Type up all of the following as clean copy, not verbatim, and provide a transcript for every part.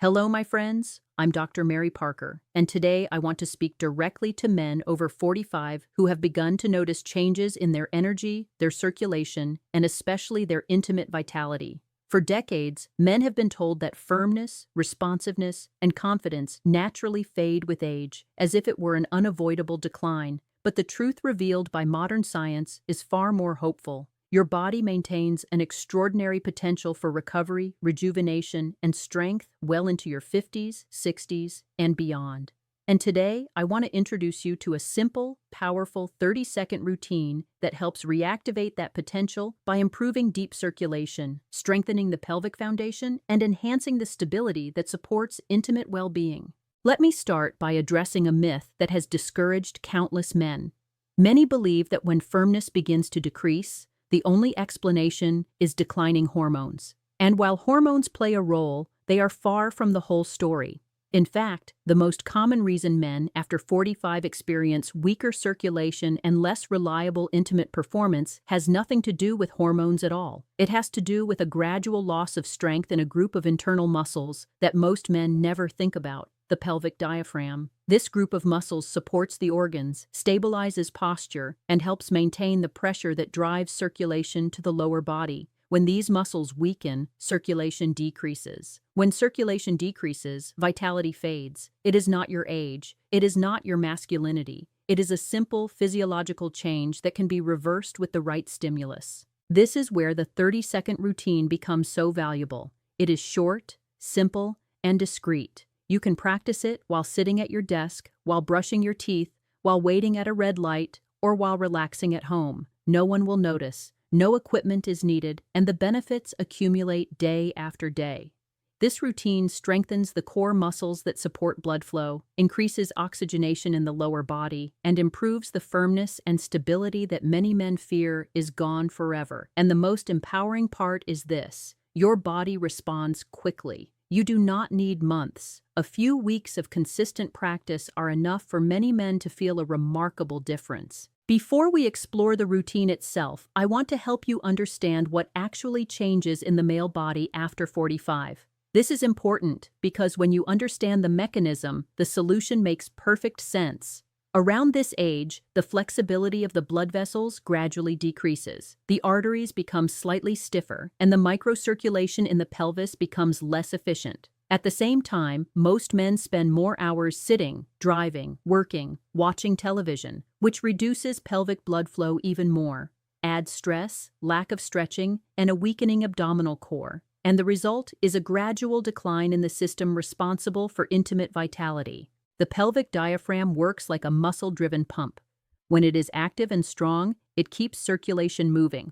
Hello, my friends. I'm Dr. Mary Parker, and today I want to speak directly to men over 45 who have begun to notice changes in their energy, their circulation, and especially their intimate vitality. For decades, men have been told that firmness, responsiveness, and confidence naturally fade with age, as if it were an unavoidable decline. But the truth revealed by modern science is far more hopeful. Your body maintains an extraordinary potential for recovery, rejuvenation, and strength well into your 50s, 60s, and beyond. And today, I want to introduce you to a simple, powerful 30-second routine that helps reactivate that potential by improving deep circulation, strengthening the pelvic foundation, and enhancing the stability that supports intimate well-being. Let me start by addressing a myth that has discouraged countless men. Many believe that when firmness begins to decrease, the only explanation is declining hormones. And while hormones play a role, they are far from the whole story. In fact, the most common reason men after 45 experience weaker circulation and less reliable intimate performance has nothing to do with hormones at all. It has to do with a gradual loss of strength in a group of internal muscles that most men never think about: the pelvic diaphragm. This group of muscles supports the organs, stabilizes posture, and helps maintain the pressure that drives circulation to the lower body. When these muscles weaken, circulation decreases. When circulation decreases, vitality fades. It is not your age. It is not your masculinity. It is a simple physiological change that can be reversed with the right stimulus. This is where the 30-second routine becomes so valuable. It is short, simple, and discreet. You can practice it while sitting at your desk, while brushing your teeth, while waiting at a red light, or while relaxing at home. No one will notice. No equipment is needed, and the benefits accumulate day after day. This routine strengthens the core muscles that support blood flow, increases oxygenation in the lower body, and improves the firmness and stability that many men fear is gone forever. And the most empowering part is this: your body responds quickly. You do not need months. A few weeks of consistent practice are enough for many men to feel a remarkable difference. Before we explore the routine itself, I want to help you understand what actually changes in the male body after 45. This is important because when you understand the mechanism, the solution makes perfect sense. Around this age, the flexibility of the blood vessels gradually decreases. The arteries become slightly stiffer, and the microcirculation in the pelvis becomes less efficient. At the same time, most men spend more hours sitting, driving, working, watching television, which reduces pelvic blood flow even more. Add stress, lack of stretching, and a weakening abdominal core. And the result is a gradual decline in the system responsible for intimate vitality. The pelvic diaphragm works like a muscle-driven pump. When it is active and strong, it keeps circulation moving.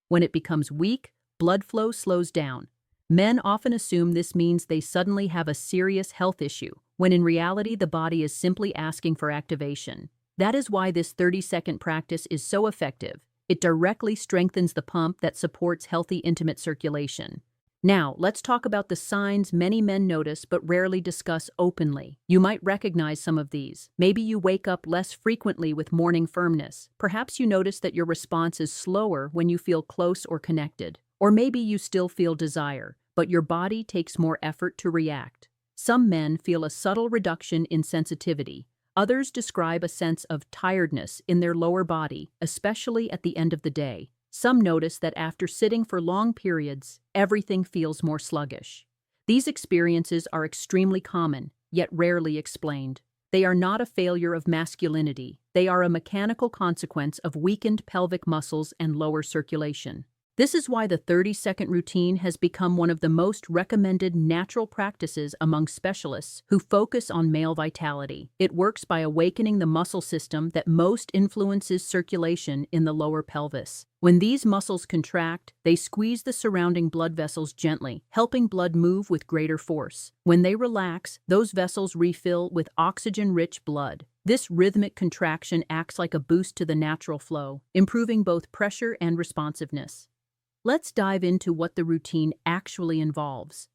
When it becomes weak, blood flow slows down. Men often assume this means they suddenly have a serious health issue, when in reality the body is simply asking for activation. That is why this 30-second practice is so effective. It directly strengthens the pump that supports healthy intimate circulation. Now, let's talk about the signs many men notice but rarely discuss openly. You might recognize some of these. Maybe you wake up less frequently with morning firmness. Perhaps you notice that your response is slower when you feel close or connected. Or maybe you still feel desire, but your body takes more effort to react. Some men feel a subtle reduction in sensitivity. Others describe a sense of tiredness in their lower body, especially at the end of the day. Some notice that after sitting for long periods, everything feels more sluggish. These experiences are extremely common, yet rarely explained. They are not a failure of masculinity. They are a mechanical consequence of weakened pelvic muscles and lower circulation. This is why the 30-second routine has become one of the most recommended natural practices among specialists who focus on male vitality. It works by awakening the muscle system that most influences circulation in the lower pelvis. When these muscles contract, they squeeze the surrounding blood vessels gently, helping blood move with greater force. When they relax, those vessels refill with oxygen-rich blood. This rhythmic contraction acts like a boost to the natural flow, improving both pressure and responsiveness. Let's dive into what the routine actually involves.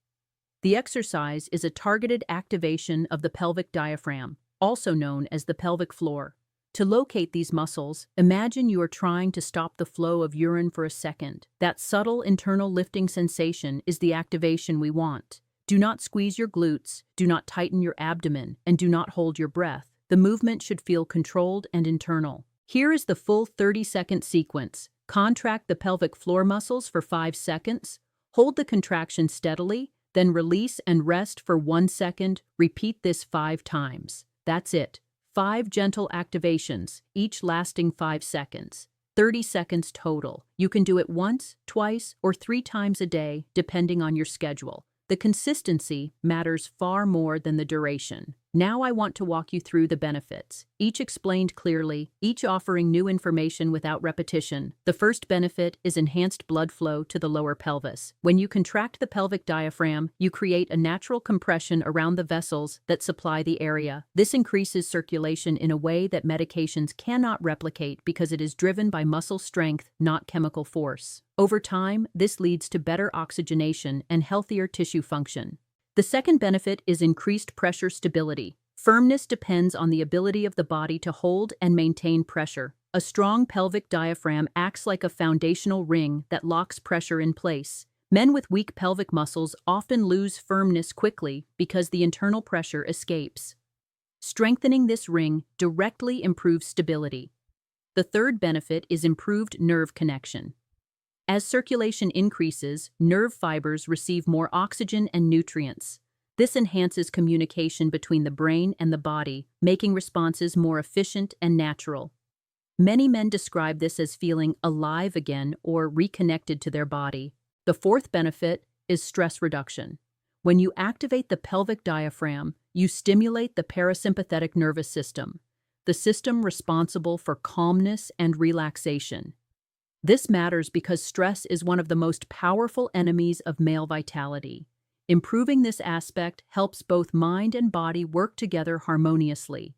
The exercise is a targeted activation of the pelvic diaphragm, also known as the pelvic floor. To locate these muscles, imagine you are trying to stop the flow of urine for a second. That subtle internal lifting sensation is the activation we want. Do not squeeze your glutes, do not tighten your abdomen, and do not hold your breath. The movement should feel controlled and internal. Here is the full 30-second sequence. Contract the pelvic floor muscles for 5 seconds. Hold the contraction steadily, then release and rest for 1 second. Repeat this 5 times. That's it. 5 gentle activations, each lasting 5 seconds. 30 seconds total. You can do it once, twice, or 3 times a day, depending on your schedule. The consistency matters far more than the duration. Now I want to walk you through the benefits, each explained clearly, each offering new information without repetition. The first benefit is enhanced blood flow to the lower pelvis. When you contract the pelvic diaphragm, you create a natural compression around the vessels that supply the area. This increases circulation in a way that medications cannot replicate because it is driven by muscle strength, not chemical force. Over time, this leads to better oxygenation and healthier tissue function. The second benefit is increased pressure stability. Firmness depends on the ability of the body to hold and maintain pressure. A strong pelvic diaphragm acts like a foundational ring that locks pressure in place. Men with weak pelvic muscles often lose firmness quickly because the internal pressure escapes. Strengthening this ring directly improves stability. The third benefit is improved nerve connection. As circulation increases, nerve fibers receive more oxygen and nutrients. This enhances communication between the brain and the body, making responses more efficient and natural. Many men describe this as feeling alive again or reconnected to their body. The fourth benefit is stress reduction. When you activate the pelvic diaphragm, you stimulate the parasympathetic nervous system, the system responsible for calmness and relaxation. This matters because stress is one of the most powerful enemies of male vitality. Improving this aspect helps both mind and body work together harmoniously.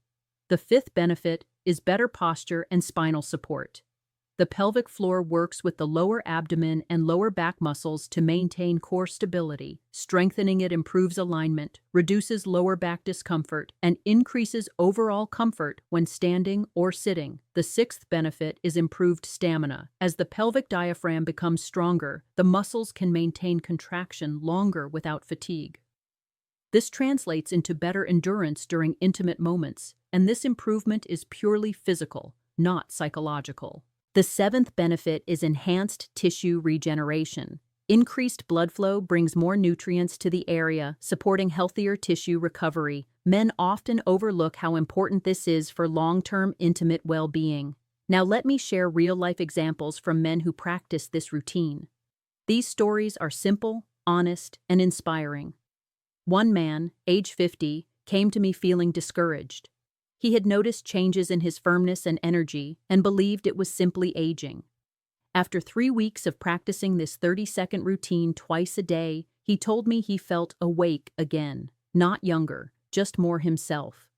The fifth benefit is better posture and spinal support. The pelvic floor works with the lower abdomen and lower back muscles to maintain core stability. Strengthening it improves alignment, reduces lower back discomfort, and increases overall comfort when standing or sitting. The sixth benefit is improved stamina. As the pelvic diaphragm becomes stronger, the muscles can maintain contraction longer without fatigue. This translates into better endurance during intimate moments, and this improvement is purely physical, not psychological. The seventh benefit is enhanced tissue regeneration. Increased blood flow brings more nutrients to the area, supporting healthier tissue recovery. Men often overlook how important this is for long-term intimate well-being. Now let me share real-life examples from men who practice this routine. These stories are simple, honest, and inspiring. One man, age 50, came to me feeling discouraged. He had noticed changes in his firmness and energy and believed it was simply aging. After 3 weeks of practicing this 30-second routine twice a day, he told me he felt awake again, not younger, just more himself.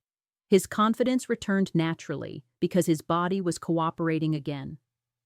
His confidence returned naturally because his body was cooperating again.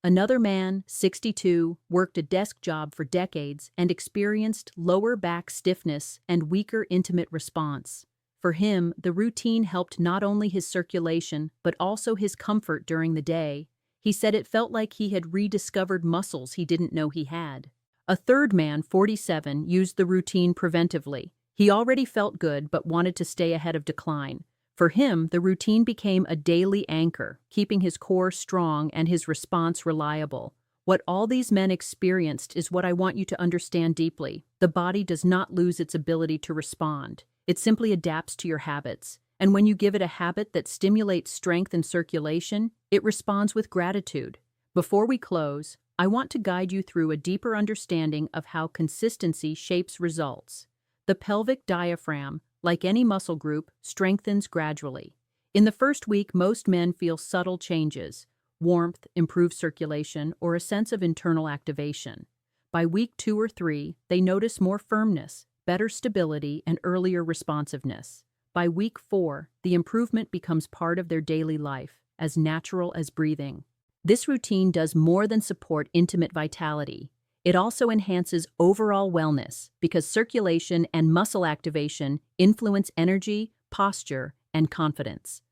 Another man, 62, worked a desk job for decades and experienced lower back stiffness and weaker intimate response. For him, the routine helped not only his circulation, but also his comfort during the day. He said it felt like he had rediscovered muscles he didn't know he had. A third man, 47, used the routine preventively. He already felt good but wanted to stay ahead of decline. For him, the routine became a daily anchor, keeping his core strong and his response reliable. What all these men experienced is what I want you to understand deeply. The body does not lose its ability to respond. It simply adapts to your habits. And when you give it a habit that stimulates strength and circulation, it responds with gratitude. Before we close, I want to guide you through a deeper understanding of how consistency shapes results. The pelvic diaphragm, like any muscle group, strengthens gradually. In the first week, most men feel subtle changes: warmth, improved circulation, or a sense of internal activation. By week 2 or 3, they notice more firmness, better stability, and earlier responsiveness. By week 4, the improvement becomes part of their daily life, as natural as breathing. This routine does more than support intimate vitality. It also enhances overall wellness because circulation and muscle activation influence energy, posture, and confidence.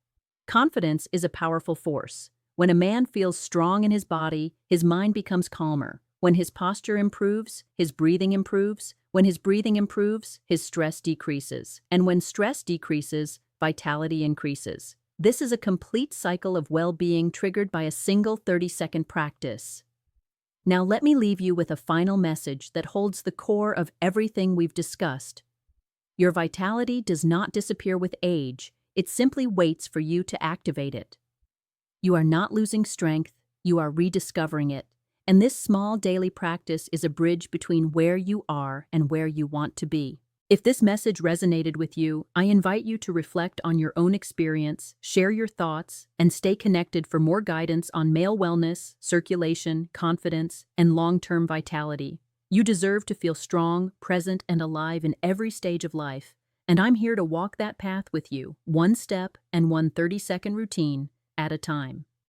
Confidence is a powerful force. When a man feels strong in his body, his mind becomes calmer. When his posture improves, his breathing improves. When his breathing improves, his stress decreases. And when stress decreases, vitality increases. This is a complete cycle of well-being triggered by a single 30-second practice. Now let me leave you with a final message that holds the core of everything we've discussed. Your vitality does not disappear with age, it simply waits for you to activate it. You are not losing strength, you are rediscovering it, and this small daily practice is a bridge between where you are and where you want to be. If this message resonated with you, I invite you to reflect on your own experience, share your thoughts, and stay connected for more guidance on male wellness, circulation, confidence, and long-term vitality. You deserve to feel strong, present, and alive in every stage of life, and I'm here to walk that path with you, one step and one 30-second routine at a time.